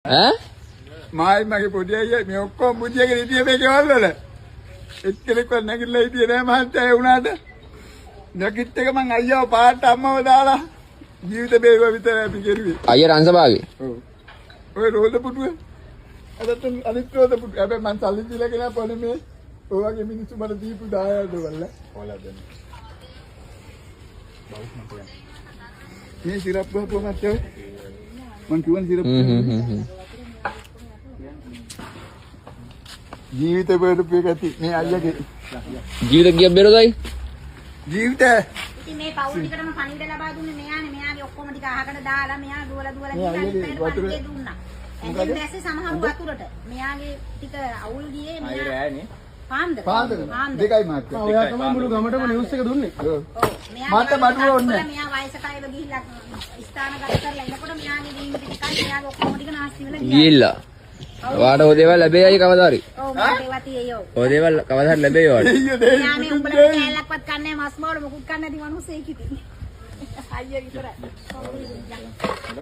ඈ මායි මගේ පොඩි අයියා මේ ඔක්කොම බුද්ධියක ඉතියේ මේ ගෙවල් වල එක්කෙනෙක්වත් නැගිටලා හිටියේ නෑ මහන්තය ඒ වුණාට නැගිට එක මං අයියාව පාට අම්මව දාලා ජීවිත බේරුව විතරයි අපි කෙරුවේ අයියා රංසභාගේ ඔව් ඔය රෝද පුටුවේ අනිත් රෝද පුටුව හැබැයි මං සල්ලි දීලා ගෙන පොනේ මේ ඔය වගේ මිනිස්සු මට දීපු 10 දවල්ල ඔයාලා දෙන්න බවුස් මට මේ සිරප් ගහපුවා මට මං කිව්වනේ සිරප් ජීවිත බේරුව එකති මේ අයියාගේ ජීවිත ගිය බෙරදයි ජීවිත ඉතින් මේ පවුල් ටිකටම පණිවිඩ ලබා දුන්නේ මෙයානේ. මෙයාගේ ඔක්කොම ටික අහකට දාලා මෙයා දුවලා ගිහින් පණිවිඩ දුන්නා. එතෙන් දැස්සේ සමහර වතුරට මෙයාගේ ටික අවුල් ගියේ මෙයා අය රෑනේ. පාන්දර දෙකයි මාත්. ඔයා තමයි මුළු ගමටම නිවුස් එක දුන්නේ. ඔව්. මාත් බඩුව ඕනේ. මෙයා වයසට අයව ගිහිල්ලා ස්ථානගත කරලා එනකොට මෙයාගේ ජීවිත ටිකයි මෙයාගේ ඔක්කොම ටික නාස්ති වෙලා ගිහිල්ලා වාට ඔය දේවල් ලැබෙයි කවදා හරි. ඔව් මට ඒවා තියෙයෝ. ඔය දේවල් කවදා හරි ලැබෙයි වාට. මෙයා මේ උඹලා කෑල්ලක්වත් කන්නේ මස් බෝල මොකුත් කන්නේ නැති මිනිස්සෙක් ඉතින්. අයියා විතරයි.